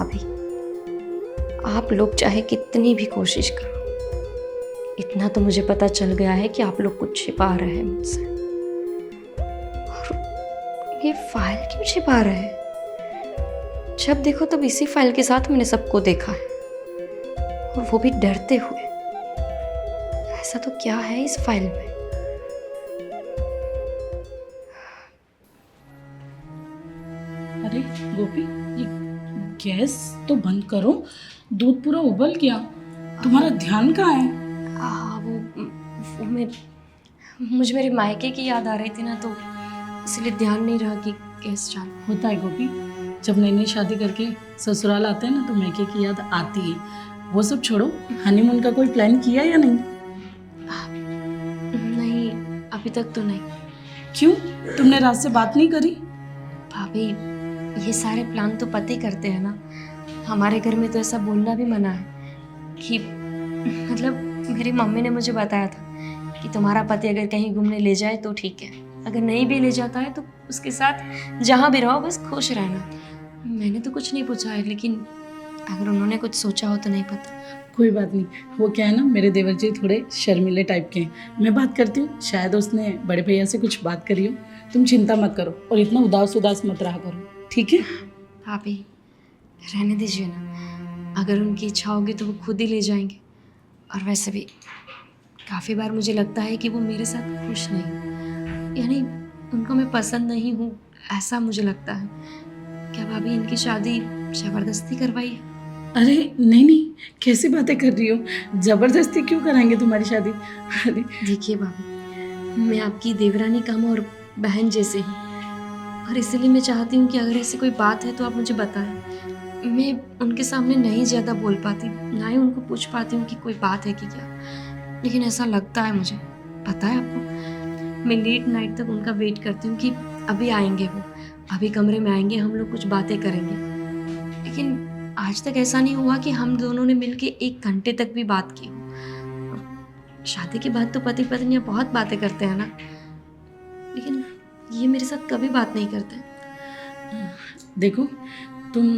भाभी, आप लोग चाहे कितनी भी कोशिश करो, इतना तो मुझे पता चल गया है कि आप लोग कुछ छिपा रहे हैं मुझसे। और ये फाइल क्यों छिपा रहे हैं? जब देखो तब इसी फाइल के साथ मैंने सबको देखा है, और वो भी डरते हुए। ऐसा तो क्या है इस फाइल में? अरे गोपी, ये गैस तो बंद करो, दूध पूरा उबल गया। तुम्हारा ध्यान कहाँ है? हाँ, वो मुझे मेरे मायके की याद आ रही थी ना, तो इसलिए ध्यान नहीं रहा कि गैस चालू। होता है गोपी, जब नई नई शादी करके ससुराल आते हैं ना तो मैके की याद आती है। वो सब छोड़ो, हनीमून का कोई प्लान किया या नहीं? नहीं, अभी तक तो नहीं। क्यों, तुमने रात से बात नहीं करी? भाभी, ये सारे प्लान तो पति करते हैं ना। हमारे घर में तो ऐसा बोलना भी मना है कि मतलब मेरी मम्मी ने मुझे बताया था कि तुम्हारा पति अगर कहीं घूमने ले जाए तो ठीक है, अगर नहीं भी ले जाता है तो उसके साथ जहाँ भी रहो बस खुश रहना। मैंने तो कुछ नहीं पूछा है, लेकिन अगर उन्होंने कुछ सोचा हो तो नहीं पता। कोई बात नहीं, वो क्या है ना, मेरे देवर जी थोड़े शर्मीले टाइप के हैं। मैं बात करती हूँ, शायद उसने बड़े भैया से कुछ बात करी हो। तुम चिंता मत करो और इतना उदास उदास मत रहा करो, ठीक है? भाभी, रहने दीजिए ना, अगर उनकी इच्छा होगी तो वो खुद ही ले जाएंगे। और वैसे भी काफ़ी बार मुझे लगता है कि वो मेरे साथ खुश नहीं, यानी उनको मैं पसंद नहीं हूँ, ऐसा मुझे लगता है। क्या भाभी इनकी शादी ज़बरदस्ती करवाई है? अरे नहीं नहीं, कैसी बातें कर रही हो? जबरदस्ती क्यों कराएंगे तुम्हारी शादी? अरे देखिए भाभी, मैं आपकी देवरानी कम और बहन जैसे हूँ, और इसीलिए मैं चाहती हूँ कि अगर ऐसी कोई बात है तो आप मुझे बताएं। मैं उनके सामने नहीं ज़्यादा बोल पाती, ना ही उनको पूछ पाती हूँ कि कोई बात है कि क्या, लेकिन ऐसा लगता है मुझे। पता है आपको, मैं लेट नाइट तक उनका वेट करती हूँ कि अभी आएंगे वो, अभी कमरे में आएंगे, हम लोग कुछ बातें करेंगे। लेकिन आज तक ऐसा नहीं हुआ कि हम दोनों ने मिलके 1 घंटे तक भी बात की हो। शादी के बाद तो पति पत्नियां बहुत बातें करते हैं ना, लेकिन ये मेरे साथ कभी बात नहीं करते। देखो तुम,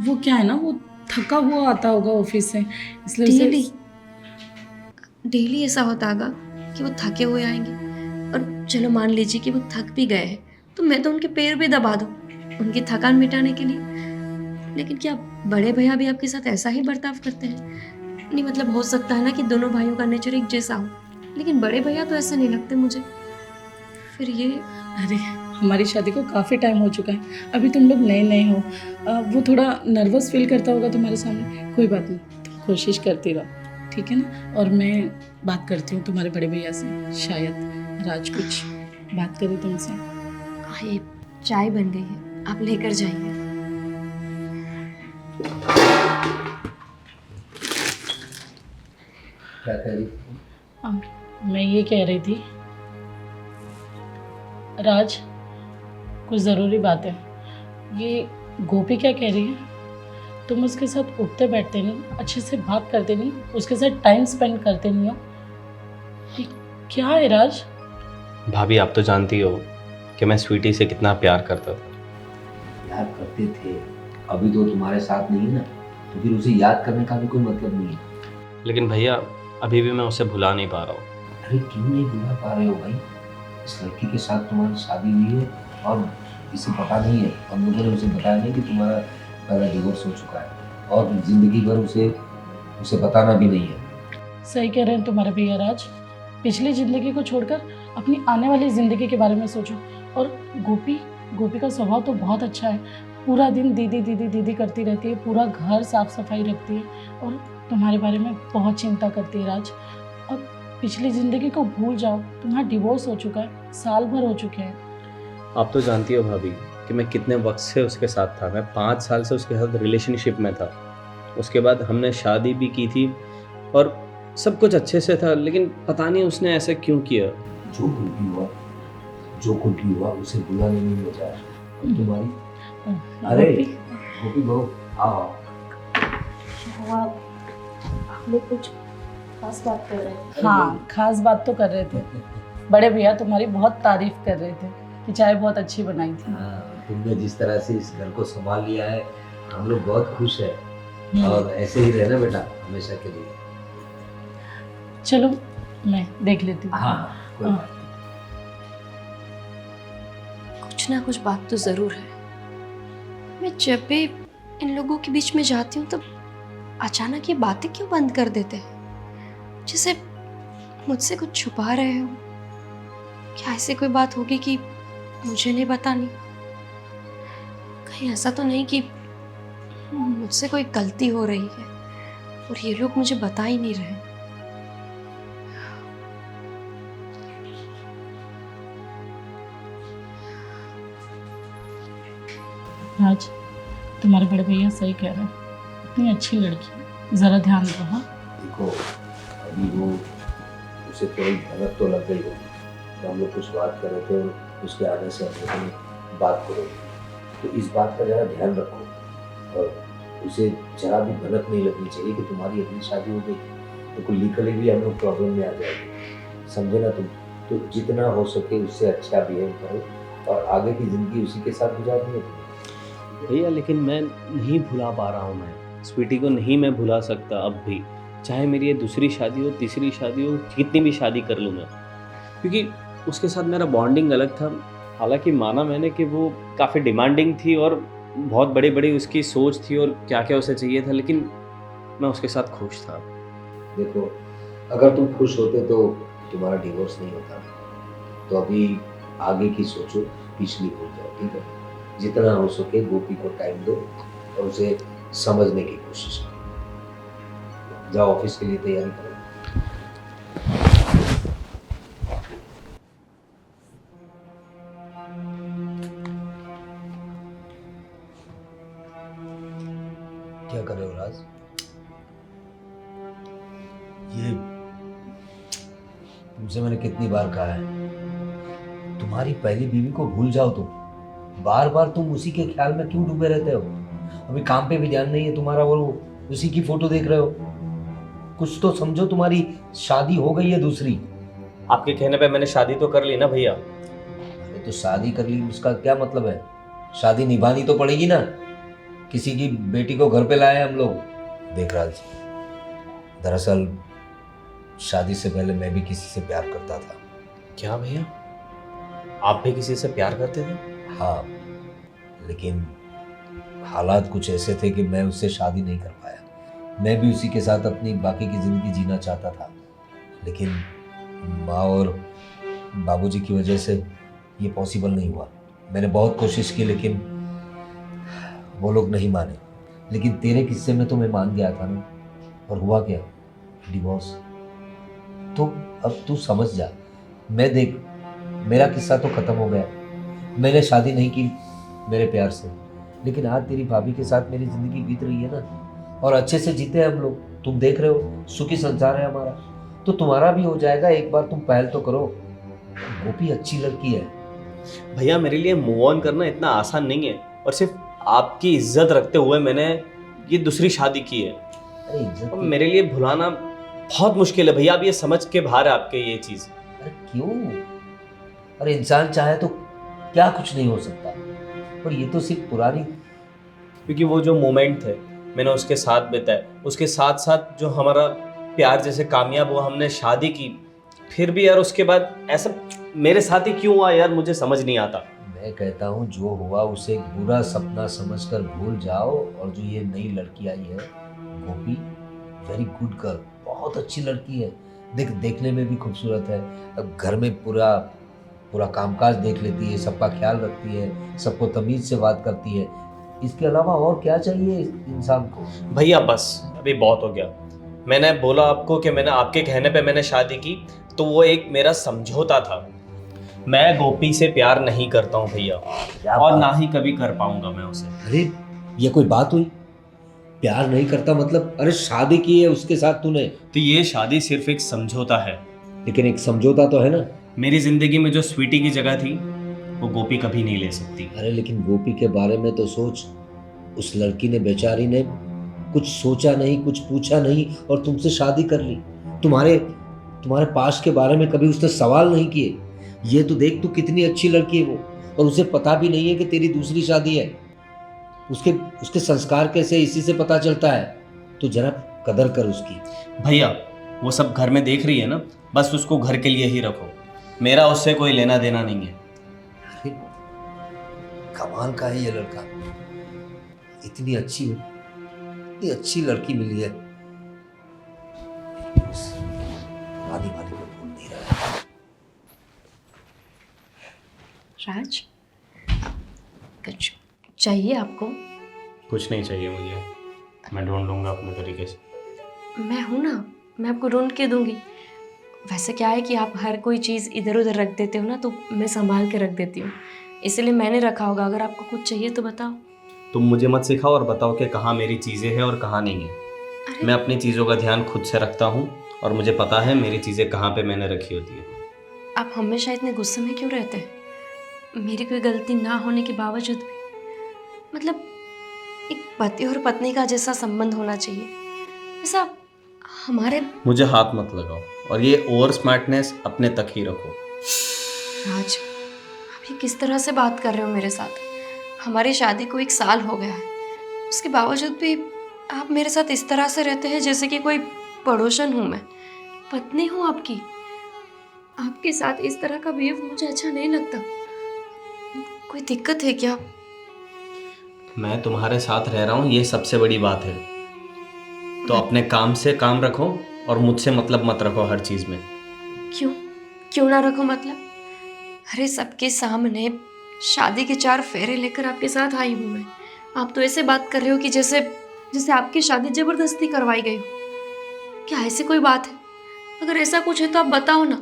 वो क्या है ना, वो थका हुआ आता होगा ऑफिस से, इसलिए डेली उसे डेली ऐसा होता होगा कि वो थके हुए आएंगे, और चलो मान लीजिए कि वो थक भी गए हैं, तो मैं तो उनके पैर भी दबा दूँ उनकी थकान मिटाने के लिए। लेकिन क्या बड़े भैया भी आपके साथ ऐसा ही बर्ताव करते हैं? नहीं, मतलब हो सकता है ना कि दोनों भाइयों का नेचर एक जैसा हो, लेकिन बड़े भैया तो ऐसे नहीं लगते मुझे। फिर ये अरे हमारी शादी को काफ़ी टाइम हो चुका है, अभी तुम लोग नए नए हो। वो थोड़ा नर्वस फील करता होगा तुम्हारे सामने। कोई बात नहीं, तुम कोशिश करती रहो, ठीक है ना? और मैं बात करती हूँ तुम्हारे बड़े भैया से, शायद राज कुछ बात करे तुमसे। ये चाय बन गई है, आप लेकर जाइए। क्या कह रही? मैं ये कह रही थी राज, कुछ ज़रूरी बात है। ये गोपी क्या कह रही है, तुम उसके साथ उठते बैठते नहीं, अच्छे से बात करते नहीं, उसके साथ टाइम स्पेंड करते नहीं हो, ये क्या है राज? भाभी आप तो जानती हो कि मैं स्वीटी से कितना प्यार करता था। याद करते थे, अभी तो तुम्हारे साथ नहीं है ना, तो फिर उसे याद करने का भी कोई मतलब नहीं है। लेकिन भैया अभी भी मैं उसे भुला नहीं पा रहा हूँ। अरे क्यों नहीं भुला पा रहे हो भाई? इस लड़की के साथ तुम्हारी शादी हुई है और इसे पता नहीं है, हम लोगों ने उसे बताया नहीं कि तुम्हारा पहला डिवोर्स हो चुका है, और जिंदगी भर उसे बताना भी नहीं है। सही कह रहे हैं तुम्हारे भैया राज, पिछली ज़िंदगी को छोड़कर अपनी आने वाली ज़िंदगी के बारे में सोचो। और गोपी का स्वभाव तो बहुत अच्छा है, पूरा दिन दीदी दीदी दीदी करती रहती है, पूरा घर साफ सफाई रखती है और तुम्हारे बारे में बहुत चिंता करती है राज। अब पिछली ज़िंदगी को भूल जाओ, तुम्हारा डिवोर्स हो चुका है, साल भर हो चुके हैं। आप तो जानती हो भाभी कि मैं कितने वक्त से उसके साथ था। मैं 5 साल से उसके साथ रिलेशनशिप में था। उसके बाद हमने शादी भी की थी और सब कुछ अच्छे से था, लेकिन पता नहीं उसने ऐसा क्यों किया। जो कुछ भी हुआ उसे भुलाने नहीं होता है। और तुम्हारी अरे गोपी बहू, आओ। आप लोग कुछ खास बात कर रहे हैं? हाँ, खास बात तो कर रहे थे। बड़े भैया तुम्हारी बहुत तारीफ कर रहे थे कि चाय बहुत अच्छी बनाई थी। तुमने जिस तरह से इस घर को संभाल लिया है, हम लोग बहुत खुश हैं और ऐसे ही रहना बेटा हमेशा के लिए। चलो मैं देख लेती हूँ। हाँ कोई हाँ। बात कुछ ना कुछ बात तो ज़रूर है। मैं जब भी इन लोगों के बीच में जाती हूँ तब अचानक ये बातें क्यों बंद कर देते हैं, जैसे मुझसे कुछ छुपा रहे हो। क्या ऐसी कोई बात होगी कि मुझे नहीं बतानी? कहीं ऐसा तो नहीं कि मुझसे कोई गलती हो रही है और ये लोग मुझे बता ही नहीं रहे। राज, तुम्हारे बड़े भैया सही कह रहे हैं, इतनी अच्छी लड़की है, ज़रा ध्यान दो। हाँ देखो अभी वो उसे थोड़ी भनक तो लग गई होगी तो हम लोग कुछ बात कर रहे थे और उसके आने से हम लोगों ने बात करो, तो इस बात का ज़रा ध्यान रखो और उसे जरा भी भनक नहीं लगनी चाहिए कि तुम्हारी अपनी शादी हो गई तो कोई लीगली भी हम लोग प्रॉब्लम में आ जाएंगे, समझे ना तुम। तो जितना हो सके उससे अच्छा बिहेव करो और आगे की ज़िंदगी उसी के साथ गुजारनी है तुम्हें। भैया लेकिन मैं नहीं भुला पा रहा हूँ, मैं स्वीटी को नहीं मैं भुला सकता अब भी, चाहे मेरी ये दूसरी शादी हो तीसरी शादी हो, कितनी भी शादी कर लूँ मैं, क्योंकि उसके साथ मेरा बॉन्डिंग अलग था। हालांकि माना मैंने कि वो काफ़ी डिमांडिंग थी और बहुत बड़ी बड़ी उसकी सोच थी और क्या क्या उसे चाहिए था, लेकिन मैं उसके साथ खुश था। देखो अगर तुम खुश होते तो तुम्हारा डिवोर्स नहीं होता, तो अभी आगे की सोचो, पिछली भूल जाओ, ठीक है। जितना हो सके गोपी को टाइम दो और उसे समझने की कोशिश करो। जाओ ऑफिस के लिए तैयारी करो। क्या कर रहे हो राज? ये तुमसे मैंने कितनी बार कहा है तुम्हारी पहली बीवी को भूल जाओ तुम। बार बार तुम उसी के ख्याल में क्यों डूबे रहते हो? अभी काम पे भी ध्यान नहीं है तुम्हारा और उसी की फोटो देख रहे हो। कुछ तो समझो, तुम्हारी शादी हो गई है दूसरी। आपके कहने पे मैंने शादी तो कर ली ना भैया। अरे तो शादी कर ली उसका क्या मतलब है? शादी निभानी तो पड़ेगी ना। किसी की बेटी को घर पे लाए हम लोग। देख राज, दरअसल शादी से पहले मैं भी किसी से प्यार करता था। क्या भैया, आप भी किसी से प्यार करते थे? हाँ, लेकिन हालात कुछ ऐसे थे कि मैं उससे शादी नहीं कर पाया। मैं भी उसी के साथ अपनी बाकी की ज़िंदगी जीना चाहता था, लेकिन माँ और बाबूजी की वजह से ये पॉसिबल नहीं हुआ। मैंने बहुत कोशिश की लेकिन वो लोग नहीं माने। लेकिन तेरे किस्से में तो मैं मान गया था ना, और हुआ क्या? डिवोर्स। तो अब तू समझ जा। मैं देख, मेरा किस्सा तो ख़त्म हो गया। मैंने शादी नहीं की मेरे प्यार से, लेकिन आज तेरी भाभी के साथ मेरी ज़िंदगी बीत रही है ना, और अच्छे से जीते हैं हम लोग। तुम देख रहे हो सुखी संसार है हमारा, तो तुम्हारा भी हो जाएगा। एक बार तुम पहल तो करो। गोपी अच्छी लड़की है भैया। मेरे लिए मूव ऑन करना इतना आसान नहीं है, और सिर्फ आपकी इज्जत रखते हुए मैंने ये दूसरी शादी की है। अरे इज्जत और मेरे लिए भुलाना बहुत मुश्किल है भैया। आप ये समझ के बाहर है आपके ये चीज़। अरे क्यों? अरे इंसान चाहे तो क्या कुछ नहीं हो सकता। और ये तो सिर्फ पुरानी, क्योंकि वो जो मोमेंट थे मैंने उसके साथ बिताए, उसके साथ साथ जो हमारा प्यार जैसे कामयाब हुआ, हमने शादी की, फिर भी यार उसके बाद ऐसा मेरे साथ ही क्यों हुआ यार, मुझे समझ नहीं आता। मैं कहता हूँ जो हुआ उसे एक बुरा सपना समझकर भूल जाओ। और जो ये नई लड़की आई है गोपी, वेरी गुड गर्ल, बहुत अच्छी लड़की है। देखने में भी खूबसूरत है। अब घर में पूरा कामकाज देख लेती है, सबका ख्याल रखती है, सबको तमीज़ से बात करती है। इसके अलावा और क्या चाहिए इंसान को? भैया बस अभी बहुत हो गया। मैंने बोला आपको कि मैंने आपके कहने पे मैंने शादी की, तो वो एक मेरा समझौता था। मैं गोपी से प्यार नहीं करता हूँ भैया, और ना ही कभी कर पाऊंगा मैं उसे। अरे ये कोई बात हुई? प्यार नहीं करता मतलब? अरे शादी की है उसके साथ तूने, तो ये शादी सिर्फ एक समझौता है। लेकिन एक समझौता तो है ना। मेरी जिंदगी में जो स्वीटी की जगह थी वो गोपी कभी नहीं ले सकती। अरे लेकिन गोपी के बारे में तो सोच। उस लड़की ने, बेचारी ने कुछ सोचा नहीं, कुछ पूछा नहीं और तुमसे शादी कर ली। तुम्हारे पास्ट के बारे में कभी उसने सवाल नहीं किए। ये तो देख, तू कितनी अच्छी लड़की है वो, और उसे पता भी नहीं है कि तेरी दूसरी शादी है। उसके उसके संस्कार कैसे इसी से पता चलता है। तो जरा कदर कर उसकी। भैया वो सब घर में देख रही है ना, बस उसको घर के लिए ही रखो, मेरा उससे कोई लेना देना नहीं है। अरे कमाल का है ये लड़का, इतनी अच्छी लड़की मिली है। वाली को भूल नहीं रहा। राज, कुछ चाहिए आपको? कुछ नहीं चाहिए मुझे, मैं ढूंढ लूँगा अपने तरीके से। मैं हूँ ना, मैं आपको ढूंढ के दूंगी। वैसे क्या है कि आप हर कोई चीज़ इधर उधर रख देते हो ना, तो मैं संभाल के रख देती हूँ, इसलिए मैंने रखा होगा। अगर आपको कुछ चाहिए तो बताओ। तुम मुझे मत सिखाओ और बताओ कि कहाँ मेरी चीज़ें हैं और कहाँ नहीं है। अरे मैं अपनी चीज़ों का ध्यान खुद से रखता हूँ और मुझे पता है मेरी चीज़ें कहाँ पे मैंने रखी होती है। आप हमेशा इतने गुस्से में क्यों रहते हैं? मेरी कोई गलती ना होने के बावजूद भी, मतलब एक पति और पत्नी का जैसा संबंध होना चाहिए, ऐसा हमारे। मुझे हाथ मत लगाओ और ये ओवर स्मार्टनेस अपने तक ही रखो। राज, आप ये किस तरह से बात कर रहे हो मेरे साथ? हमारी शादी को 1 साल हो गया है, उसके बावजूद भी आप मेरे साथ इस तरह से रहते हैं जैसे कि कोई पड़ोसन हूँ। मैं पत्नी हूँ आपकी। आपके साथ इस तरह का बिहेव मुझे अच्छा नहीं लगता। कोई दिक्कत है क्या? मैं तुम्हारे साथ रह रहा हूँ, ये सबसे बड़ी बात है। तो अपने काम से काम रखो और मुझसे मतलब मत रखो हर चीज़ में। क्यों ना रखो मतलब? अरे सबके सामने शादी के 4 फेरे लेकर आपके साथ आई हूँ मैं। आप तो ऐसे बात कर रहे हो कि जैसे आपकी शादी जबरदस्ती करवाई गई हो। क्या ऐसी कोई बात है? अगर ऐसा कुछ है तो आप बताओ ना,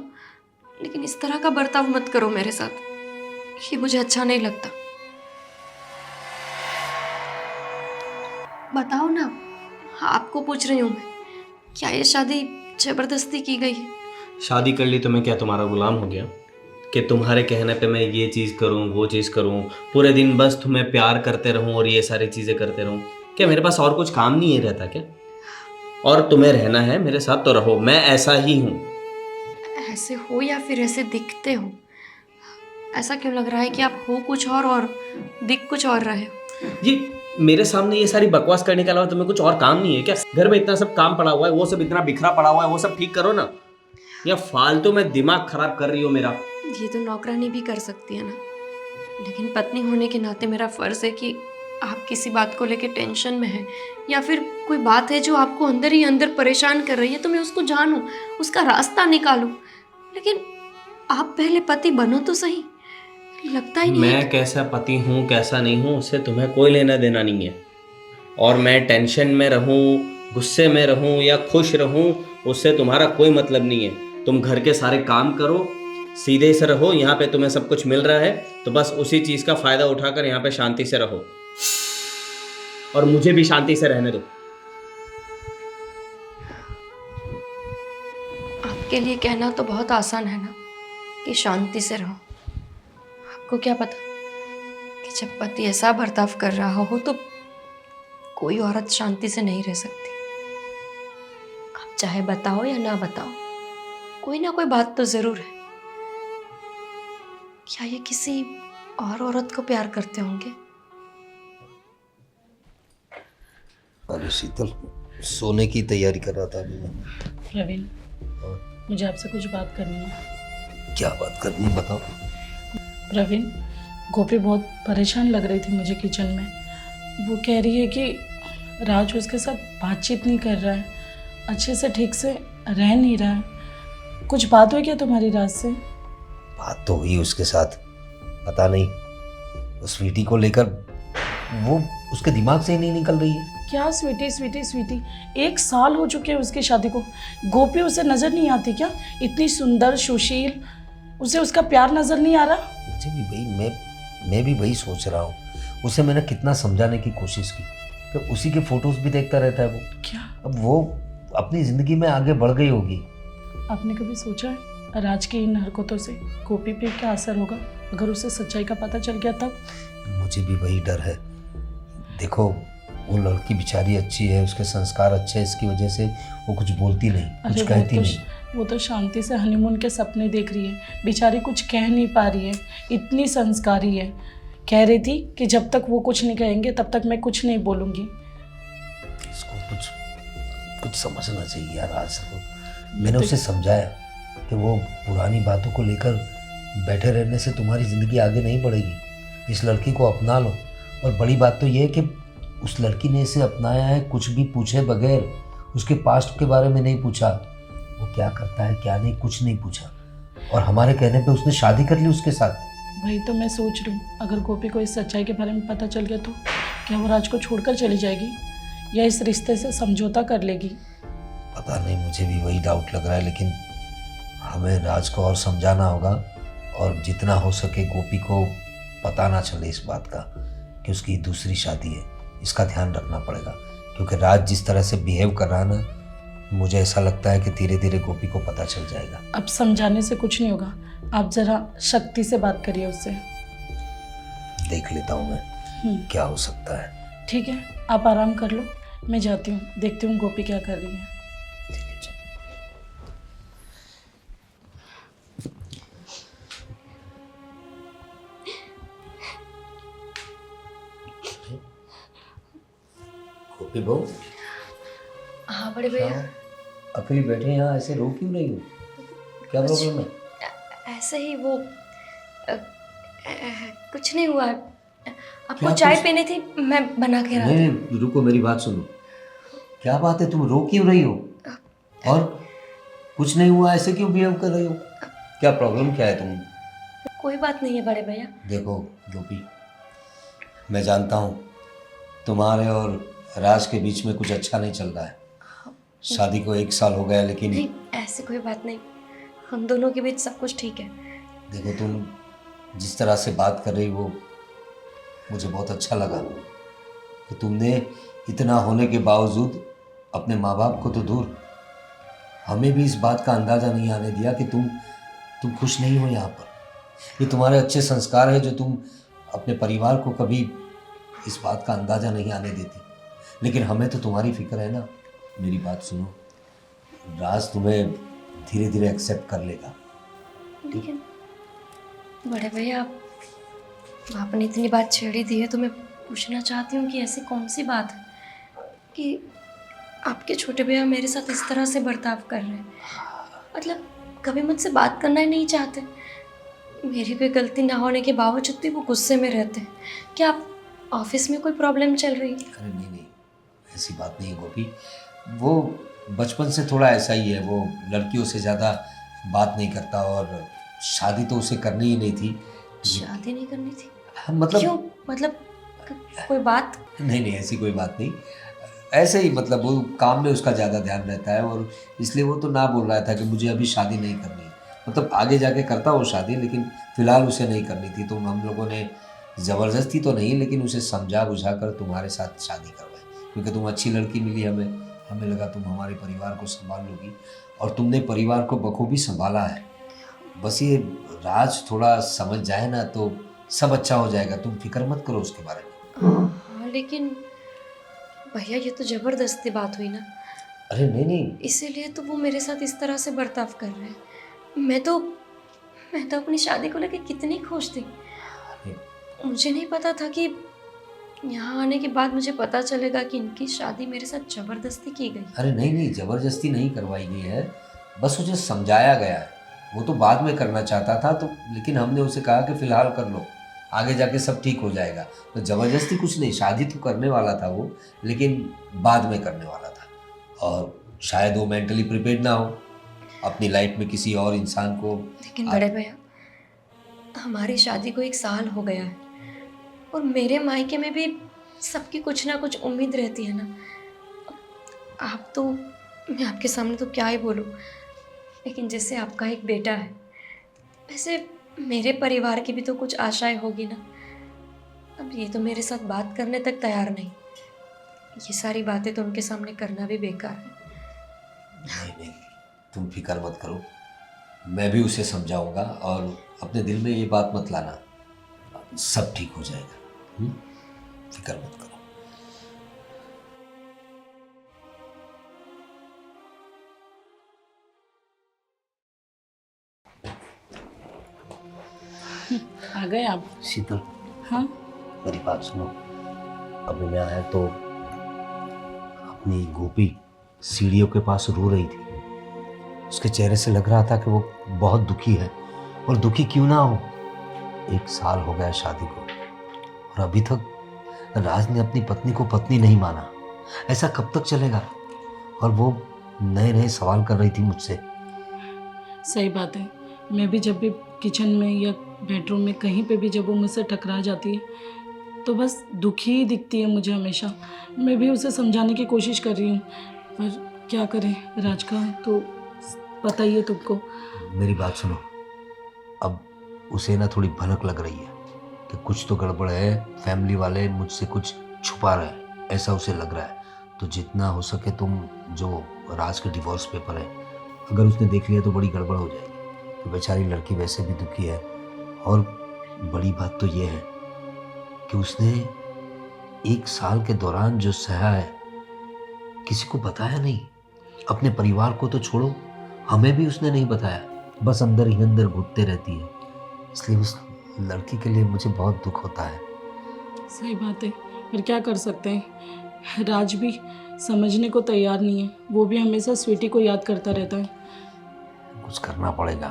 लेकिन इस तरह का बर्ताव मत करो मेरे साथ, ये मुझे अच्छा नहीं लगता। बताओ ना, आपको पूछ रही हूँ मैं, क्या ये शादी जबरदस्ती की गई है? शादी कर ली तो मैं क्या तुम्हारा गुलाम हो गया कि तुम्हारे कहने पे मैं ये चीज़ करूँ वो चीज़ करूँ, पूरे दिन बस तुम्हें प्यार करते रहूँ और ये सारी चीज़ें करते रहूँ? क्या मेरे पास और कुछ काम नहीं है रहता क्या? और तुम्हें रहना है मेरे साथ तो रहो, मैं ऐसा ही हूँ। ऐसे हो या फिर ऐसे दिखते हो? ऐसा क्यों लग रहा है कि आप हो कुछ और दिख कुछ और रहे हो? ये मेरे सामने ये सारी बकवास करने के अलावा तुम्हें कुछ और काम नहीं है क्या? घर में इतना सब काम पड़ा हुआ है, वो सब इतना बिखरा पड़ा हुआ है, वो सब ठीक करो ना। या फालतू में दिमाग खराब कर रही हो मेरा। ये तो नौकरानी भी कर सकती है ना, लेकिन पत्नी होने के नाते मेरा फ़र्ज़ है कि आप किसी बात को लेके टेंशन में हैं या फिर कोई बात है जो आपको अंदर ही अंदर परेशान कर रही है, तो मैं उसको जानूं, उसका रास्ता निकालूं। लेकिन आप पहले पति बनो तो सही। लगता ही नहीं है मैं कैसा पति हूँ कैसा नहीं हूँ उससे तुम्हें कोई लेना देना नहीं है। और मैं टेंशन में रहूँ, गुस्से में रहूँ या खुश रहूँ, उससे तुम्हारा कोई मतलब नहीं है। तुम घर के सारे काम करो, सीधे से रहो। यहाँ पे तुम्हें सब कुछ मिल रहा है तो बस उसी चीज़ का फ़ायदा उठाकर यहाँ पे शांति से रहो और मुझे भी शांति से रहने दो। आपके लिए कहना तो बहुत आसान है ना कि शांति से रहो। आपको क्या पता कि जब पति ऐसा बर्ताव कर रहा हो तो कोई औरत शांति से नहीं रह सकती। आप चाहे बताओ या ना बताओ, कोई ना कोई बात तो जरूर है। क्या ये किसी और औरत को प्यार करते होंगे? अरे शीतल, सोने की तैयारी कर रहा था अभी मैं। प्रवीण, मुझे आपसे कुछ बात करनी है। क्या बात करनी, बताओ। प्रवीण, गोपी बहुत परेशान लग रही थी मुझे किचन में। वो कह रही है कि राज उसके साथ बातचीत नहीं कर रहा है, अच्छे से ठीक से रह नहीं रहा है। कुछ बात हुई क्या तुम्हारी राज से? बात तो हुई उसके साथ, पता नहीं उस स्वीटी को लेकर वो उसके दिमाग से ही नहीं निकल रही है। क्या स्वीटी स्वीटी स्वीटी? 1 साल हो चुके हैं उसकी शादी को। गोपी उसे नजर नहीं आती क्या? इतनी सुंदर सुशील, उसे उसका प्यार नजर नहीं आ रहा? मुझे भी भाई, मैं भी वही सोच रहा हूँ। उसे मैंने कितना समझाने की कोशिश की कि उसी के फोटोज भी देखता रहता है वो। क्या अब वो अपनी जिंदगी में आगे बढ़ गई होगी। आपने कभी सोचा है राज की इन हरकतों से गोपी पे क्या असर होगा अगर उसे सच्चाई का पता चल गया तब? मुझे भी वही डर है। देखो, वो लड़की बेचारी अच्छी है, उसके संस्कार अच्छे हैं, इसकी वजह से वो कुछ बोलती नहीं, कुछ कहती नहीं। वो तो शांति से हनीमून के सपने देख रही है, बेचारी कुछ कह नहीं पा रही है। इतनी संस्कारी है, कह रही थी कि जब तक वो कुछ नहीं कहेंगे तब तक मैं कुछ नहीं बोलूँगी। इसको कुछ कुछ समझना चाहिए यार। आज मैंने उसे समझाया कि वो पुरानी बातों को लेकर बैठे रहने से तुम्हारी ज़िंदगी आगे नहीं बढ़ेगी। इस लड़की को अपना लो। और बड़ी बात तो ये है कि उस लड़की ने इसे अपनाया है कुछ भी पूछे बगैर। उसके पास्ट के बारे में नहीं पूछा, वो क्या करता है क्या नहीं, कुछ नहीं पूछा। और हमारे कहने पे उसने शादी कर ली उसके साथ। वही तो मैं सोच रही हूँ, अगर गोपी को इस सच्चाई के बारे में पता चल गया तो क्या वो राज को छोड़कर चली जाएगी या इस रिश्ते से समझौता कर लेगी? पता नहीं, मुझे भी वही डाउट लग रहा है। लेकिन हमें राज को और समझाना होगा और जितना हो सके गोपी को पता ना चले इस बात का कि उसकी दूसरी शादी है। इसका ध्यान रखना पड़ेगा क्योंकि राज जिस तरह से बिहेव कर रहा है ना, मुझे ऐसा लगता है कि धीरे धीरे गोपी को पता चल जाएगा। अब समझाने से कुछ नहीं होगा, आप जरा शक्ति से बात करिए उससे। देख लेता हूँ मैं क्या हो सकता है। ठीक है, आप आराम कर लो, मैं जाती हूँ, देखती हूँ गोपी क्या कर रही है। ठीक है, चल। गोपी बहू, हाँ बड़े भैया। अकेली बैठे यहाँ ऐसे रो क्यों रही हो? क्या प्रॉब्लम है? ऐसे ही वो कुछ नहीं हुआ। आपको क्या चाय कुछ? पीनी थी, मैं बना के नहीं नहीं, रुको, मेरी बात सुनो। क्या बात है, तुम रो क्यों रही हो? और कुछ नहीं हुआ ऐसे क्यों बिहेव कर रही हो? क्या प्रॉब्लम क्या है तुम? कोई बात नहीं है बड़े भैया। देखो गोपी, मैं जानता हूँ तुम्हारे और राज के बीच में कुछ अच्छा नहीं चल रहा है। शादी को 1 साल हो गया, लेकिन नहीं, ऐसी कोई बात नहीं, हम दोनों के बीच सब कुछ ठीक है। देखो, तुम जिस तरह से बात कर रही हो मुझे बहुत अच्छा लगा कि तुमने इतना होने के बावजूद अपने माँ बाप को तो दूर, हमें भी इस बात का अंदाज़ा नहीं आने दिया कि तुम खुश नहीं हो यहाँ पर। ये तुम्हारे अच्छे संस्कार है जो तुम अपने परिवार को कभी इस बात का अंदाज़ा नहीं आने देती। लेकिन हमें तो तुम्हारी फिक्र है ना। मेरी बात सुनो, राज तुम्हें धीरे धीरे एक्सेप्ट कर लेगा। लेकिन बड़े भैया, आपने इतनी बात छेड़ी दी है तो मैं पूछना चाहती हूँ कि ऐसी कौन सी बात है कि आपके छोटे भैया मेरे साथ इस तरह से बर्ताव कर रहे हैं? मतलब कभी मुझसे बात करना ही नहीं चाहते। मेरी कोई गलती ना होने के बावजूद भी वो गुस्से में रहते हैं। क्या आप ऑफिस में कोई प्रॉब्लम चल रही है? अरे नहीं नहीं, ऐसी बात नहीं है गोपी। वो बचपन से थोड़ा ऐसा ही है। वो लड़कियों से ज़्यादा बात नहीं करता और शादी तो उसे करनी ही नहीं थी। शादी नहीं करनी थी? मतलब क्यों? मतलब कोई बात? नहीं नहीं, ऐसी कोई बात नहीं। ऐसे ही, मतलब वो काम में उसका ज़्यादा ध्यान रहता है और इसलिए वो तो ना बोल रहा था कि मुझे अभी शादी नहीं करनी है। मतलब आगे जाके करता वो शादी, लेकिन फ़िलहाल उसे नहीं करनी थी। तो हम लोगों ने ज़बरदस्ती तो नहीं, लेकिन उसे समझा बुझा कर तुम्हारे साथ शादी करवाई क्योंकि तुम अच्छी लड़की मिली हमें लगा तुम हमारे परिवार को संभाल लोगी और तुमने परिवार को बखूबी संभाला है। बस ये राज थोड़ा समझ जाए ना तो सब अच्छा हो जाएगा। तुम फिक्र मत करो उसके बारे में। हाँ, लेकिन भैया ये तो ज़बरदस्ती बात हुई ना। अरे नहीं नहीं, इसीलिए तो वो मेरे साथ इस तरह से बर्ताव कर रहे हैं। मैं तो अपनी शादी को लेकर कितनी खुश थी। मुझे नहीं पता था कि यहाँ आने के बाद मुझे पता चलेगा कि इनकी शादी मेरे साथ ज़बरदस्ती की गई। अरे नहीं नहीं, ज़बरदस्ती नहीं करवाई गई है, बस उसे समझाया गया है। वो तो बाद में करना चाहता था तो, लेकिन हमने उसे कहा कि फ़िलहाल कर लो, आगे जाके सब ठीक हो जाएगा। तो ज़बरदस्ती कुछ नहीं, शादी तो करने वाला था वो, लेकिन बाद में करने वाला था। और शायद वो मेंटली प्रिपेयर्ड ना हो अपनी लाइफ में किसी और इंसान को। लेकिन बड़े भैया, हमारी शादी को 1 साल हो गया है और मेरे मायके में भी सबकी कुछ ना कुछ उम्मीद रहती है ना। आप तो, मैं आपके सामने तो क्या ही बोलूँ, लेकिन जैसे आपका एक बेटा है वैसे मेरे परिवार की भी तो कुछ आशाएं होगी ना। अब ये तो मेरे साथ बात करने तक तैयार नहीं। ये सारी बातें तो उनके सामने करना भी बेकार है। नहीं नहीं, तुम फिक्र मत करो, मैं भी उसे समझाऊंगा और अपने दिल में ये बात मत लाना, सब ठीक हो जाएगा। फिक्र मत करो। आ गए आप? शीतल, हाँ मेरी बात सुनो, अभी मैं आया तो अपनी गोपी सीढ़ियों के पास रो रही थी। उसके चेहरे से लग रहा था कि वो बहुत दुखी है, और दुखी क्यों ना हो, 1 साल हो गया शादी को और अभी तक राज ने अपनी पत्नी को पत्नी नहीं माना। ऐसा कब तक चलेगा? और वो नए नए सवाल कर रही थी मुझसे। सही बात है, मैं भी जब भी किचन में या बेडरूम में कहीं पे भी जब वो मुझसे टकरा जाती है तो बस दुखी ही दिखती है मुझे हमेशा। मैं भी उसे समझाने की कोशिश कर रही हूँ, पर क्या करें, राज का तो पता ही है तुमको। मेरी बात सुनो, अब उसे ना थोड़ी भनक लग रही है कि कुछ तो गड़बड़ है, फैमिली वाले मुझसे कुछ छुपा रहे हैं, ऐसा उसे लग रहा है। तो जितना हो सके तुम जो राज के डिवोर्स पेपर है, अगर उसने देख लिया तो बड़ी गड़बड़ हो जाएगी। तो बेचारी लड़की वैसे भी दुखी है, और बड़ी बात तो ये है कि उसने 1 साल के दौरान जो सहा है किसी को बताया नहीं। अपने परिवार को तो छोड़ो, हमें भी उसने नहीं बताया, बस अंदर ही अंदर घुटते रहती है। इसलिए उस लड़की के लिए मुझे बहुत दुख होता है। सही बात है, पर क्या कर सकते हैं, राज भी समझने को तैयार नहीं है। वो भी हमेशा स्वीटी को याद करता रहता है। कुछ करना पड़ेगा,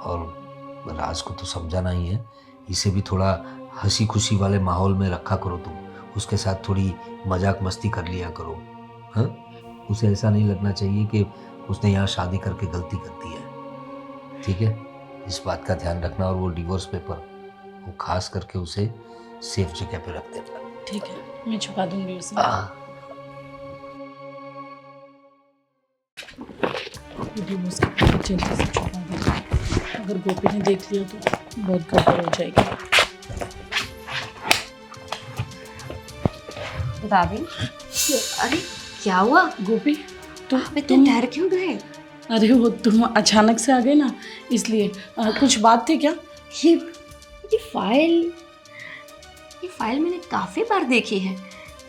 और राज को तो समझाना ही है। इसे भी थोड़ा हंसी खुशी वाले माहौल में रखा करो तुम, उसके साथ थोड़ी मजाक मस्ती कर लिया करो। हाँ, उसे ऐसा नहीं लगना चाहिए कि उसने यहाँ शादी करके गलती कर दी है। ठीक है, इस बात का ध्यान रखना। और वो डिवोर्स पेपर वो खास करके उसे सेफ जगह पे रख देना। ठीक है, मैं छुपा दूंगी उसे। डिवोर्स के पेपर जल्दी से छुपा दूंगी, अगर गोपी ने देख लिया तो बहुत गड़बड़ हो जाएगी। भाभी, अरे क्या हुआ? गोपी आप इतने डर क्यों गए? अरे वो तुम अचानक से आ गए ना, इसलिए कुछ बात थी क्या? ये फाइल मैंने काफ़ी बार देखी है,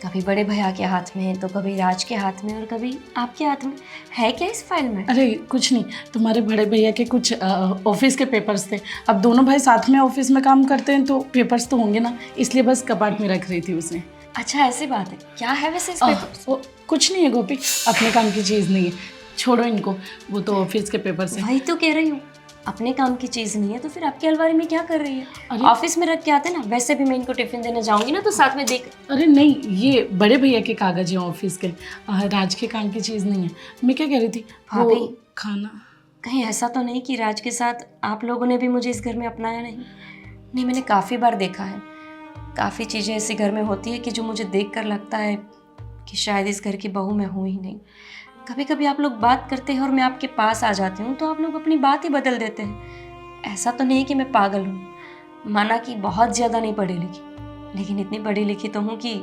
कभी बड़े भैया के हाथ में, तो कभी राज के हाथ में, और कभी आपके हाथ में। है क्या इस फाइल में? अरे कुछ नहीं, तुम्हारे बड़े भैया के कुछ ऑफिस के पेपर्स थे। अब दोनों भाई साथ में ऑफिस में काम करते हैं तो पेपर्स तो होंगे ना, इसलिए बस कपाट में रख रही थी उसे। अच्छा ऐसी बात है, क्या है वैसे इस पेपर? कुछ नहीं है गोपी, अपने काम की चीज़ नहीं है, छोड़ो इनको, वो तो ऑफिस के पेपर्स हैं। वही तो कह रही हूँ, अपने काम की चीज़ नहीं है तो फिर आपकी अलमारी में क्या कर रही है? अरे ऑफिस में रख के आते ना, वैसे भी मैं इनको टिफिन देने जाऊंगी ना तो साथ में देख। अरे नहीं, ये बड़े भैया के कागज हैं ऑफिस के, राज के काम की चीज़ नहीं है। मैं क्या कह रही थी, वो भाभी, खाना कहीं ऐसा तो नहीं कि राज के साथ आप लोगों ने भी मुझे इस घर में अपनाया नहीं? नहीं, मैंने काफ़ी बार देखा है, काफ़ी चीज़ें ऐसे घर में होती है कि जो मुझे देख कर लगता है कि शायद इस घर की बहू मैं हूँ ही नहीं। कभी कभी आप लोग बात करते हैं और मैं आपके पास आ जाती हूँ तो आप लोग अपनी बात ही बदल देते हैं। ऐसा तो नहीं कि मैं पागल हूँ, माना कि बहुत ज़्यादा नहीं पढ़ी लिखी, लेकिन इतनी पढ़ी लिखी तो हूँ कि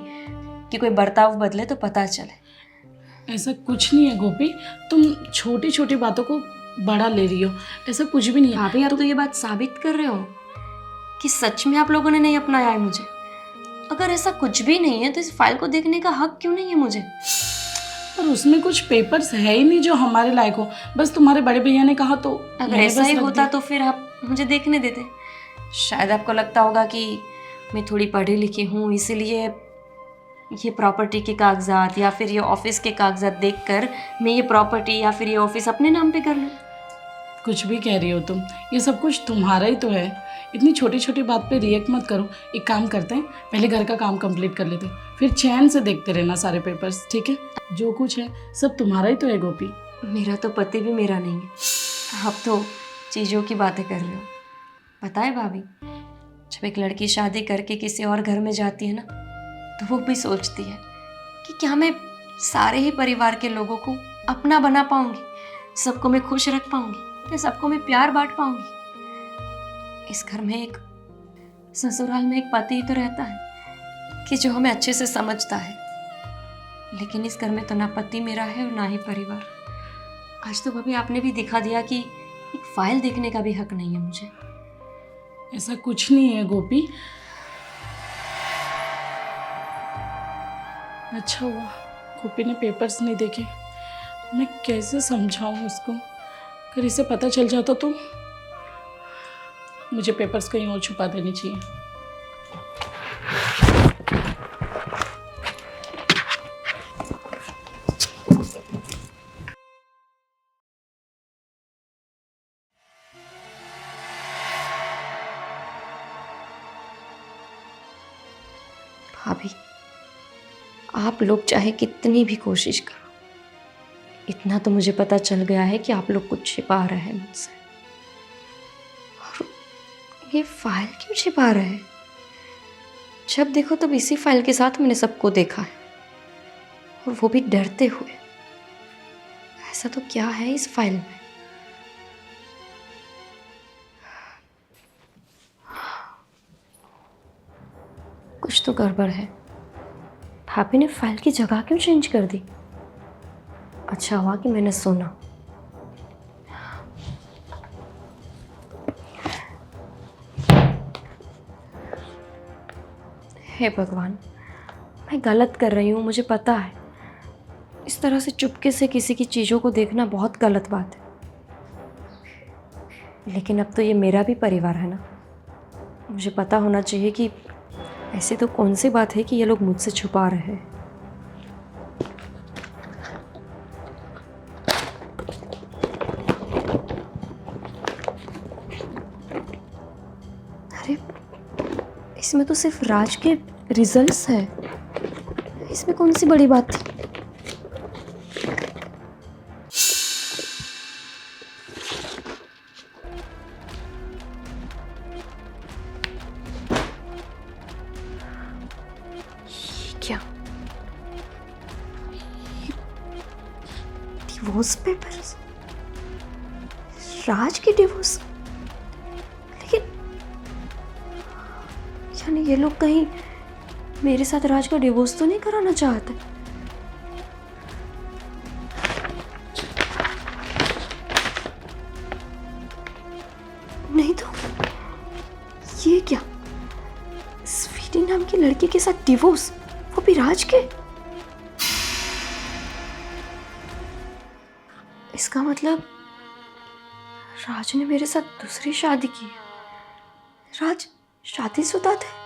कोई बर्ताव बदले तो पता चले। ऐसा कुछ नहीं है गोपी, तुम छोटी छोटी बातों को बड़ा ले रही हो, ऐसा कुछ भी नहीं है। भाभी, आप तो ये बात साबित कर रहे हो कि सच में आप लोगों ने नहीं अपनाया है मुझे। अगर ऐसा कुछ भी नहीं है तो इस फाइल को देखने का हक क्यों नहीं है मुझे? पर उसमें कुछ पेपर्स है ही नहीं जो हमारे लायक हो, बस तुम्हारे बड़े भैया ने कहा तो अगर ऐसा ही होता तो फिर आप मुझे देखने देते। शायद आपको लगता होगा कि मैं थोड़ी पढ़ी लिखी हूँ, इसीलिए ये प्रॉपर्टी के कागजात या फिर ये ऑफिस के कागजात देखकर मैं ये प्रॉपर्टी या फिर ये ऑफिस अपने नाम पे कर लूँ। कुछ भी कह रही हो तुम, ये सब कुछ तुम्हारा ही तो है। इतनी छोटी छोटी बात पे रिएक्ट मत करो। एक काम करते हैं, पहले घर का काम कंप्लीट कर लेते हैं, फिर चैन से देखते रहना सारे पेपर्स, ठीक है? जो कुछ है सब तुम्हारा ही तो है गोपी। मेरा तो पति भी मेरा नहीं है, आप तो चीज़ों की बातें कर रहे हो। पता है भाभी, जब एक लड़की शादी करके किसी और घर में जाती है ना तो वो भी सोचती है कि क्या मैं सारे ही परिवार के लोगों को अपना बना पाऊंगी, सबको मैं खुश रख पाऊंगी, क्या सबको मैं प्यार बांट पाऊंगी। इस घर में एक ससुराल में एक पति ही तो रहता है कि जो हमें अच्छे से समझता है, लेकिन इस घर में तो ना पति मेरा है और ना ही परिवार। आज तो भाभी आपने भी दिखा दिया कि एक फाइल देखने का भी हक नहीं है मुझे। ऐसा कुछ नहीं है गोपी। अच्छा हुआ गोपी ने पेपर्स नहीं देखे, मैं कैसे समझाऊं उसको, अगर इसे पता चल जाता तो मुझे पेपर्स कहीं और छुपा देनी चाहिए। भाभी, आप लोग चाहे कितनी भी कोशिश करो, इतना तो मुझे पता चल गया है कि आप लोग कुछ छिपा रहे हैं मुझसे। और ये फाइल क्यों छिपा रहे हैं? जब देखो तब इसी फाइल के साथ मैंने सबको देखा है, और वो भी डरते हुए। ऐसा तो क्या है इस फाइल में? कुछ तो गड़बड़ है। भाभी ने फाइल की जगह क्यों चेंज कर दी? अच्छा हुआ कि मैंने सुना। हे भगवान, मैं गलत कर रही हूँ, मुझे पता है। इस तरह से चुपके से किसी की चीज़ों को देखना बहुत गलत बात है, लेकिन अब तो ये मेरा भी परिवार है ना। मुझे पता होना चाहिए कि ऐसे तो कौन सी बात है कि ये लोग मुझसे छुपा रहे हैं। अरे, इसमें तो सिर्फ राज के रिजल्ट्स है, इसमें कौन सी बड़ी बात थी? क्या डिवोर्स पेपर्स? राज के डिवोर्स? लेकिन यानी ये लोग कहीं मेरे साथ राज का डिवोर्स तो नहीं कराना चाहते? नहीं तो ये क्या, स्वीटी नाम की लड़की के साथ डिवोर्स, वो भी राज के? इसका मतलब राज ने मेरे साथ दूसरी शादी की है। राज शादीशुदा थे।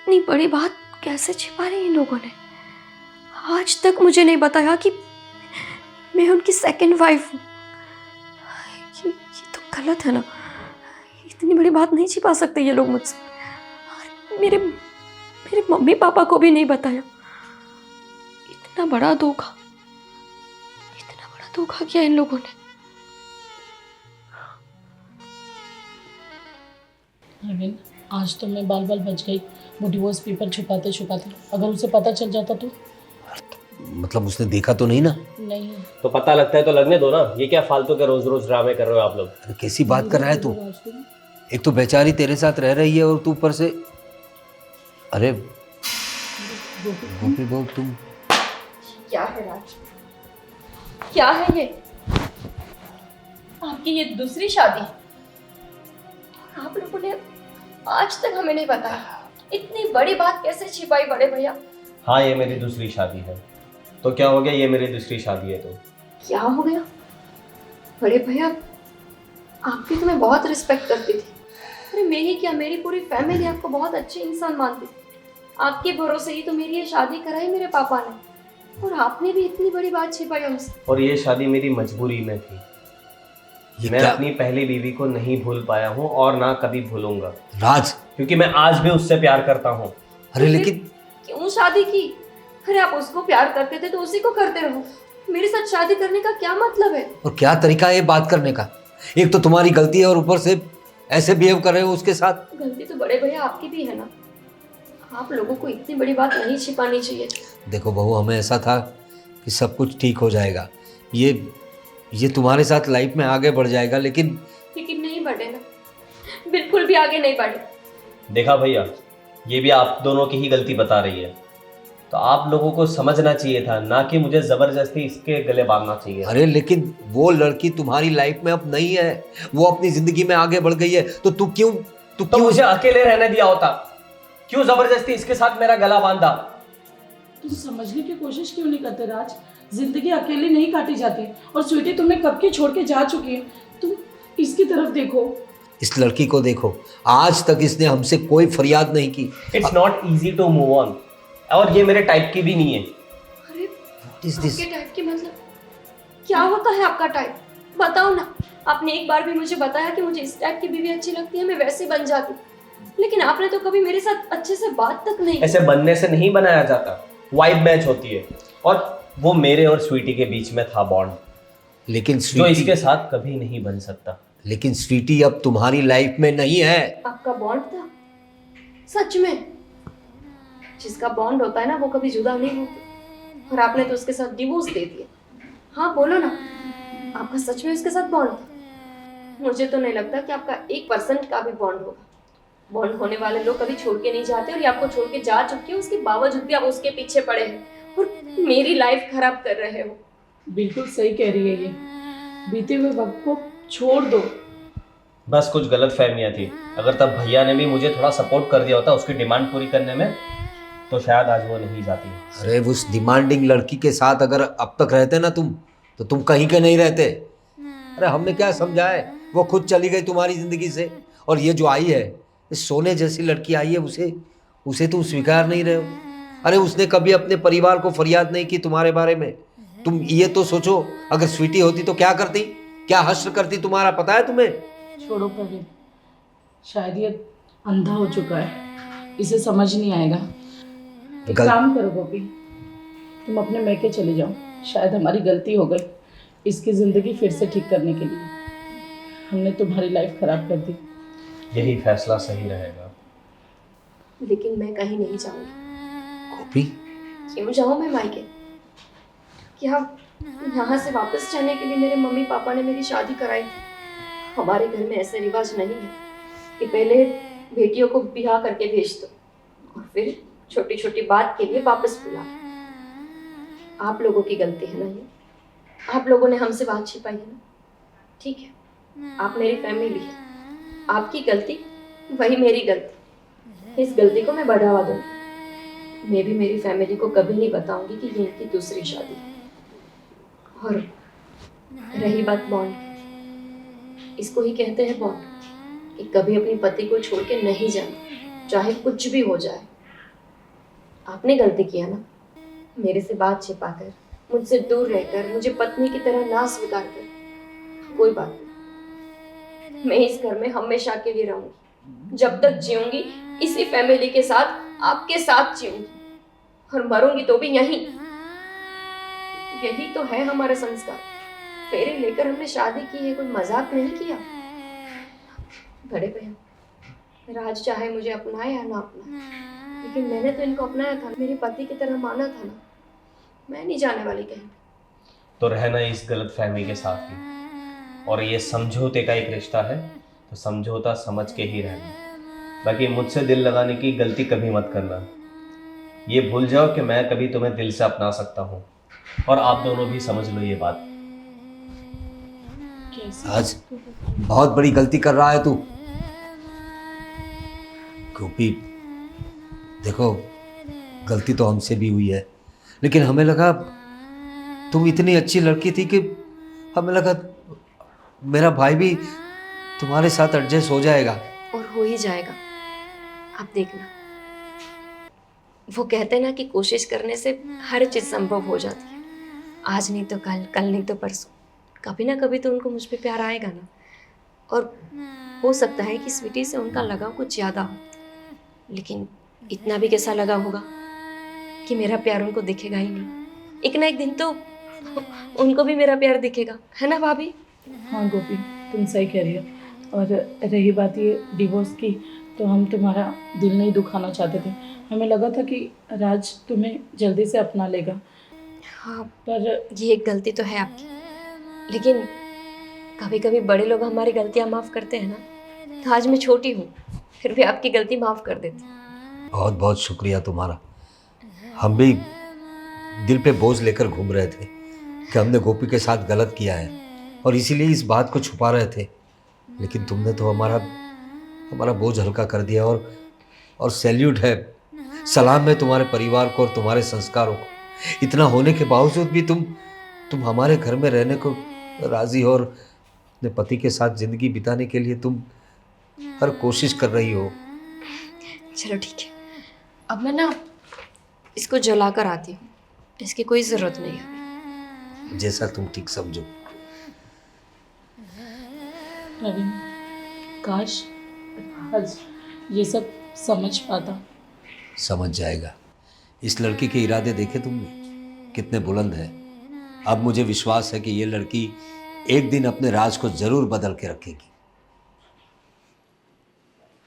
इतनी बड़ी बात कैसे छिपा ली इन लोगों ने? आज तक मुझे नहीं बताया कि मैं उनकी सेकंड वाइफ हूँ। ये तो गलत है ना। इतनी बड़ी बात नहीं छिपा सकते ये लोग मुझसे। और मेरे मम्मी पापा को भी नहीं बताया। इतना बड़ा धोखा किया इन लोगों ने। अरविंद, आज तो मैं बाल बच गई वो डिवोर्स पेपर छुपाते छुपाते। अगर उसे पता चल जाता तो? मतलब उसने देखा तो नहीं ना? नहीं। तो पता लगता है तो लगने दो ना। ये क्या फालतू के रोज रोज ड्रामे कर रहे हो आप लोग? अरे कैसी बात कर रहा है तू? एक तो बेचारी तेरे साथ रह रही है और तू ऊपर से। अरे गोपी बहू, तुम क्या है राज? क्या है ये? आपकी ये दूसरी शादी? आप लोगों ने आज तक हमें नहीं बताया। इतनी बड़ी बात कैसे छिपाई बड़े भैया? हाँ, ये मेरी दूसरी शादी है। तो क्या हो गया? ये मेरी दूसरी शादी है तो क्या हो गया? बड़े भैया, आपकी तो मैं बहुत रिस्पेक्ट करती थी। अरे मैं ही क्या, मेरी पूरी फैमिली आपको बहुत अच्छे इंसान मानती थी। आपके भरोसे ही तो मेरी ये शादी कराई मेरे पापा ने, और आपने भी इतनी बड़ी बात छिपाई हमसे। और ये शादी मेरी मजबूरी में थी। मैं अपनी पहली बीवी को नहीं भूल पाया हूँ और ना कभी भूलूंगा राज, क्योंकि मैं आज भी उससे प्यार करता हूँ। अरे लेकिन क्यों शादी की? अरे आप उसको प्यार करते थे तो उसी को करते रहो। मेरे साथ शादी करने का क्या मतलब है? और क्या तरीका है बात करने का? एक तो तुम्हारी गलती है और ऊपर से ऐसे बिहेव कर रहे हो उसके साथ। गलती तो बड़े भैया आपकी भी है ना। आप लोगों को इतनी बड़ी बात नहीं छिपानी चाहिए। देखो बहू, हमें ऐसा था कि सब कुछ ठीक हो जाएगा, ये तुम्हारे साथ लाइफ में आगे बढ़ जाएगा, लेकिन नहीं बढ़े ना, बिल्कुल भी आगे नहीं बढ़े। देखा भैया, ये भी आप दोनों की ही गलती बता रही है। तो आप लोगों को समझना चाहिए था, ना कि मुझे जबरदस्ती इसके गले बांधना चाहिए। अरे लेकिन वो लड़की तुम्हारी लाइफ में अब नहीं है, वो अपनी जिंदगी में आगे बढ़ गई है, तो तू क्यों मुझे अकेले रहने दिया होता? क्यों जबरदस्ती इसके साथ मेरा गला बांधा? तुम समझने की कोशिश क्यों नहीं करते राज? जिंदगी अकेली नहीं काटी जाती। और स्वीटी तुम्हें कब की छोड़ के जा चुकी है। तुम इसकी तरफ देखो, इस लड़की को देखो। आज तक इसने हमसे कोई फरियाद नहीं की। It's not easy to move on, और ये मेरे टाइप की भी नहीं है। अरे What is this? आपके टाइप की मतलब क्या होता है? आपका टाइप? बताओ ना, आपने एक बार भी मुझे बताया कि मुझे इस टाइप की बीवी अच्छी लगती है, मैं वैसे बन जाती। लेकिन आपने तो कभी मेरे साथ अच्छे से बात तक नहीं की। ऐसे बनने से नहीं बनाया जाता, वाइब मैच होती है। और वो मेरे और स्वीटी के बीच में था बॉन्ड, लेकिन जो स्वीटी, इसके साथ कभी नहीं बन सकता। लेकिन स्वीटी अब तुम्हारी लाइफ में नहीं है। आपका बॉन्ड था सच में? जिसका बॉन्ड होता है ना वो कभी जुदा नहीं होता, और आपने तो उसके साथ डिवोर्स दे दिया। हाँ बोलो ना, आपका सच में उसके साथ बॉन्ड था? मुझे तो नहीं लगता कि आपका 1% का भी बॉन्ड होगा। बॉन्ड होने वाले लोग कभी छोड़ के नहीं जाते, और ये आपको छोड़ के जा चुके हैं, उसके बावजूद भी आप उसके पीछे पड़े हैं और मेरी लाइफ खराब कर रहे हो। बिल्कुल सही कह रही है ये। बीते हुए वक्त को छोड़ दो। बस कुछ गलत फहमियाँ थी। अगर तब भैया ने भी मुझे थोड़ा सपोर्ट कर दिया होता उसकी डिमांड पूरी करने में, तो शायद आज वो नहीं जाती। अरे उस डिमांडिंग लड़की के साथ अगर अब तक रहते ना तुम, तो तुम कहीं के नहीं रहते। अरे हमने क्या समझा है, वो खुद चली गई तुम्हारी जिंदगी से। और ये जो आई है, इस सोने जैसी लड़की आई है, उसे तुम स्वीकार नहीं रहे हो। अरे उसने कभी अपने परिवार को फरियाद नहीं की तुम्हारे बारे में। तुम ये तो सोचो, अगर स्वीटी होती तो क्या करती, क्या हश्र करती तुम्हारा, पता है तुम्हें? छोड़ो प्रवीण, शायद ये अंधा हो चुका है, इसे समझ नहीं आएगा। एक काम करो गोपी, तुम अपने मैके चले जाओ। शायद हमारी गलती हो गई इसकी ज़िंदगी फिर से ठीक करने के लिए। हमने तुम्हारी लाइफ खराब कर दी। यही फैसला सही रहेगा। लेकिन मैं कहीं नहीं जाऊंगी। गोपी, क्यों जाऊं मैं मायके? क्या यहाँ से वापस जाने के लिए मेरे मम्मी पापा ने मेरी शादी कराई थी? हमारे घर में ऐसे रिवाज नहीं है कि पहले बेटियों को ब्याह करके भेज दो और फिर छोटी छोटी बात के लिए वापस बुला। आप लोगों की गलती है ना ये, आप लोगों ने हमसे बात छिपाई है ना। ठीक है, आप मेरी फैमिली है, आपकी गलती वही मेरी गलती। इस गलती को मैं बढ़ावा दूंगी। मैं भी मेरी फैमिली को कभी नहीं बताऊंगी कि ये इनकी दूसरी शादी है। और रही बात बॉन्ड, इसको ही कहते हैं बॉन्ड, कि कभी अपनी पति को छोड़ के नहीं जाना, चाहे कुछ भी हो जाए। आपने गलती किया ना, मेरे से बात छिपाकर, मुझसे दूर रहकर, मुझे पत्नी की तरह ना स्वीकार कर। कोई बात नहीं, मैं इस घर में हमेशा के लिए रहूंगी। जब तक जीऊंगी इसी फैमिली के साथ, आपके साथ जीऊंगी, और मरूंगी तो भी यहीं। यही तो है हमारा संस्कार। फेरे लेकर हमने शादी की है, कोई मजाक नहीं किया। बड़े भैया, राज चाहे मुझे अपनाए या ना अपनाए, लेकिन मैंने तो इनको अपनाया था, मेरे पति की तरह माना था ना। मैं नहीं जाने वाली कहीं। तो रहना इस गलत फहमी के साथ ही, और ये समझौते का एक रिश्ता है, तो समझौता समझ के ही रहना। बाकी मुझसे दिल लगाने की गलती कभी मत करना। ये भूल जाओ कि मैं कभी तुम्हें दिल से अपना सकता हूँ, और आप दोनों भी समझ लो ये बात। आज बहुत बड़ी गलती कर रहा है तू। गोपी देखो, गलती तो हमसे भी हुई है, लेकिन हमें लगा तुम इतनी अच्छी लड़की थी कि हमें लगा मेरा भाई भी तुम्हारे साथ एडजस्ट हो जाएगा। और हो ही जाएगा, आप देखना। वो कहते हैं ना कि कोशिश करने से हर चीज़ संभव हो जाती है। आज नहीं तो कल, कल नहीं तो परसों, कभी ना कभी तो उनको मुझ पे प्यार आएगा ना। और हो सकता है कि स्वीटी से उनका लगाव कुछ ज़्यादा हो, लेकिन इतना भी कैसा लगा होगा कि मेरा प्यार उनको दिखेगा ही नहीं। एक ना एक दिन तो उनको भी मेरा प्यार दिखेगा, है ना भाभी? हाँ गोपी, तुम सही कह रही हो। और रही बात ये डिवोर्स की, तो हम तुम्हारा दिल नहीं दुखाना चाहते थे। हमें लगा था कि राज तुम्हें जल्दी से अपना लेगा। हाँ, पर ये एक गलती तो है आपकी, लेकिन कभी कभी बड़े लोग हमारी गलतियाँ माफ़ करते हैं ना। तो आज मैं छोटी हूँ, फिर भी आपकी गलती माफ़ कर देती हूँ। बहुत बहुत शुक्रिया तुम्हारा। हम भी दिल पे बोझ लेकर घूम रहे थे कि हमने गोपी के साथ गलत किया है, और इसीलिए इस बात को छुपा रहे थे। लेकिन तुमने तो हमारा बोझ हल्का कर दिया। और सैल्यूट है, सलाम है तुम्हारे परिवार को और तुम्हारे संस्कारों को। इतना होने के बावजूद भी तुम हमारे घर में रहने को राज़ी हो, और अपने पति के साथ ज़िंदगी बिताने के लिए तुम हर कोशिश कर रही हो। चलो ठीक है, अब मैं ना इसको जला कर आती हूँ, इसकी कोई ज़रूरत नहीं है। जैसा तुम ठीक समझो। प्रवीण, काश आज ये सब समझ पाता। समझ जाएगा। इस लड़की के इरादे देखे तुमने कितने बुलंद हैं। अब मुझे विश्वास है कि ये लड़की एक दिन अपने राज को ज़रूर बदल के रखेगी।